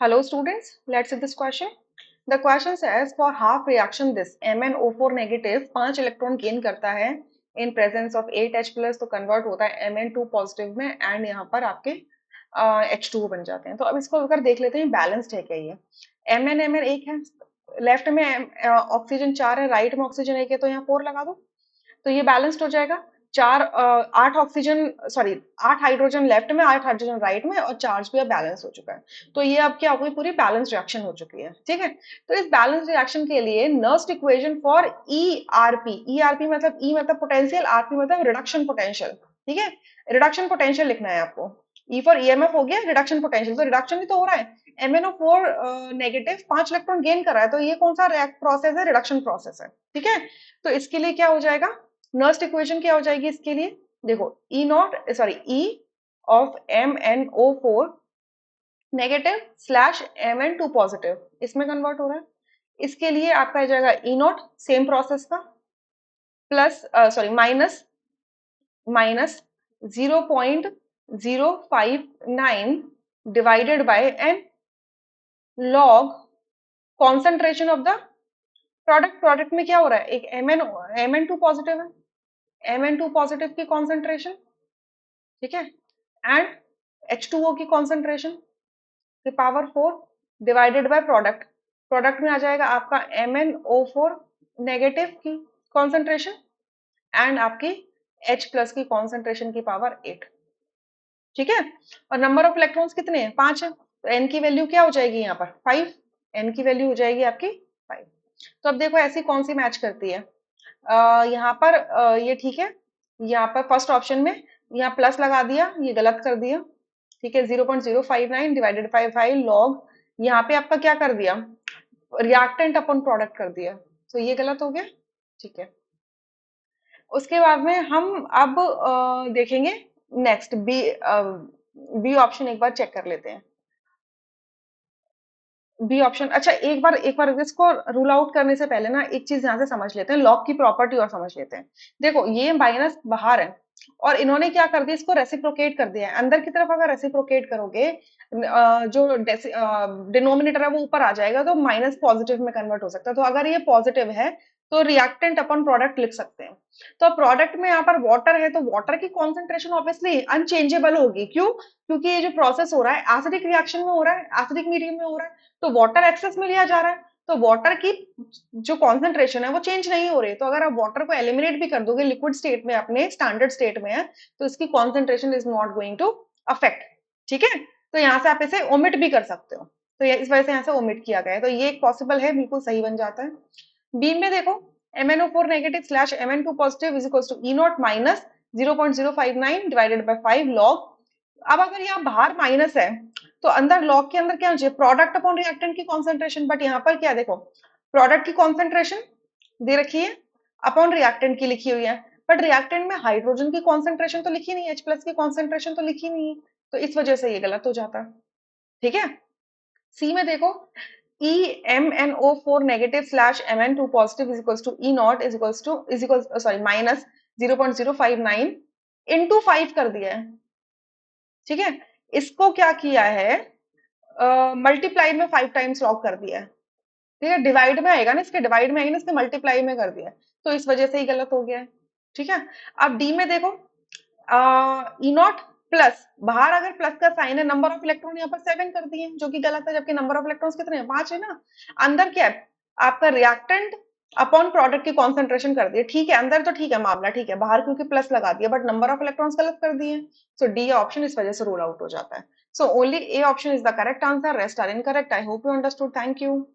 Hello students, let's see this question. The question says for half reaction this MnO4 negative 5 electron gain करता है in presence of 8H plus तो convert होता है Mn2 positive में and यहाँ पर आपके H2O बन जाते हैं। तो अब इसको अगर देख लेते हैं बैलेंस्ड है क्या ये। Mn एक है, लेफ्ट में ऑक्सीजन 4 है, राइट में ऑक्सीजन 1 है, तो यहाँ 4 लगा दो तो ये बैलेंस्ड हो जाएगा। 8 ऑक्सीजन सॉरी 8 हाइड्रोजन लेफ्ट में, 8 हाइड्रोजन राइट में और चार्ज भी अब बैलेंस हो चुका है। तो ये अब क्या हो गई, पूरी बैलेंस रिएक्शन हो चुकी है। ठीक है, तो इस बैलेंस रिएक्शन के लिए Nernst equation for ERP, ERP मतलब ई मतलब पोटेंशियल, आरपी मतलब रिडक्शन पोटेंशियल। ठीक है, रिडक्शन पोटेंशियल लिखना है आपको। ई फॉर ईएमएफ हो गया, रिडक्शन पोटेंशियल तो रिडक्शन भी तो हो रहा है। MnO4 नेगेटिव 5 इलेक्ट्रॉन गेन कर रहा है, तो ये कौन सा प्रोसेस है, रिडक्शन प्रोसेस है। ठीक है, तो इसके लिए क्या हो जाएगा, नर्स्ट इक्वेशन क्या हो जाएगी इसके लिए, देखो E naught sorry E of MnO4 negative slash Mn2 positive इसमें कन्वर्ट हो रहा है। इसके लिए आपका आ जाएगा ई नॉट सेम प्रोसेस का plus sorry minus minus 0.059 divided by N log concentration of the product. Product में क्या हो रहा है, एक Mn2 पॉजिटिव है, Mn2 पॉजिटिव की कॉन्सेंट्रेशन, ठीक है, एंड H2O की कॉन्सेंट्रेशन की power 4 divided by product. Product में आ जाएगा आपका MnO4 नेगेटिव की कॉन्सेंट्रेशन एंड आपकी H प्लस की कॉन्सेंट्रेशन की पावर 8। ठीक है, और नंबर ऑफ इलेक्ट्रॉन्स कितने हैं, 5 है, तो n की वैल्यू क्या हो जाएगी यहाँ पर 5, n की वैल्यू हो जाएगी आपकी 5। तो अब देखो ऐसी कौन सी मैच करती है, यहाँ पर ये ठीक है, यहाँ पर फर्स्ट ऑप्शन में यहाँ प्लस लगा दिया, ये गलत कर दिया। ठीक है, 0.059 डिवाइडेड बाय 5 लॉग, यहाँ पे आपका क्या कर दिया, रिएक्टेंट अपन प्रोडक्ट कर दिया, तो ये गलत हो गया। ठीक है, उसके बाद में हम अब देखेंगे नेक्स्ट बी ऑप्शन एक बार चेक कर लेते हैं। बी ऑप्शन, अच्छा एक बार इसको रूल आउट करने से पहले ना एक चीज यहाँ से समझ लेते हैं, लॉग की प्रॉपर्टी और समझ लेते हैं। देखो ये माइनस बाहर है और इन्होंने क्या कर दिया, इसको रेसिप्रोकेट कर दिया है। अंदर की तरफ अगर रेसिप्रोकेट करोगे जो डिनोमिनेटर है वो ऊपर आ जाएगा, तो माइनस पॉजिटिव में कन्वर्ट हो सकता है। तो अगर ये पॉजिटिव है तो रिएक्टेंट अपन प्रोडक्ट लिख सकते हैं। तो प्रोडक्ट में यहाँ पर वाटर है, तो वाटर की कॉन्सेंट्रेशन ऑब्वियसली अनचेंजेबल होगी। क्यों, क्योंकि ये जो प्रोसेस हो रहा है एसिडिक रिएक्शन में हो रहा है, एसिडिक मीडियम में हो रहा है, तो वाटर एक्सेस में लिया जा रहा है, तो वाटर की जो कॉन्सेंट्रेशन है वो चेंज नहीं हो रही। तो अगर आप वाटर को एलिमिनेट भी कर दोगे लिक्विड स्टेट में, अपने स्टैंडर्ड स्टेट में है, तो इसकी concentration is not going to affect. ठीक है, तो यहाँ से आप इसे ओमिट भी कर सकते हो, तो इस वजह से यहाँ से ओमिट किया गया है, तो ये एक पॉसिबल है, बिल्कुल सही बन जाता है। बी में देखो MnO4 negative slash Mn2 positive is equal to E naught minus 0.059 divided by 5 log. अब अगर यहाँ बाहर माइनस है तो अंदर लॉग के अंदर क्या होना चाहिए, प्रोडक्ट अपॉन रिएक्टेंट की कॉन्सेंट्रेशन, बट यहाँ पर क्या देखो, प्रोडक्ट की कॉन्सेंट्रेशन दे रखी है, अपॉन रिएक्टेंट की लिखी हुई है, बट रिएक्टेंट में हाइड्रोजन की कॉन्सेंट्रेशन तो लिखी नहीं है, H प्लस की कॉन्सेंट्रेशन तो लिखी नहीं है, तो इस वजह से ये गलत हो जाता है। ठीक है, सी में देखो MnO4 negative slash Mn2 positive is equals to E naught is equal sorry minus 0.059 into 5 कर दिया है। ठीक है, इसको क्या किया है, मल्टीप्लाई में 5 टाइम्स लॉग कर दिया है। ठीक है, डिवाइड में आएगा ना, इसके डिवाइड में आएगा ना, इसके मल्टीप्लाई में कर दिया है, तो इस वजह से ही गलत हो गया है। ठीक है, अब डी में देखो ई नॉट प्लस, बाहर अगर प्लस का साइन है, नंबर ऑफ इलेक्ट्रॉन यहाँ पर 7 कर दिए जो कि गलत है, जबकि नंबर ऑफ इलेक्ट्रॉन्स कितने हैं, 5 है ना। अंदर क्या है आपका, रिएक्टेंट अपॉन प्रोडक्ट की कॉन्सेंट्रेशन कर दिए। ठीक है, अंदर तो ठीक है मामला, ठीक है, बाहर क्योंकि प्लस लगा दिया, बट नंबर ऑफ इलेक्ट्रॉन्स गलत कर दिए, सो डी ऑप्शन इस वजह से रूल आउट हो जाता है। So only A option is the correct answer, rest are incorrect. I hope you understood, thank you.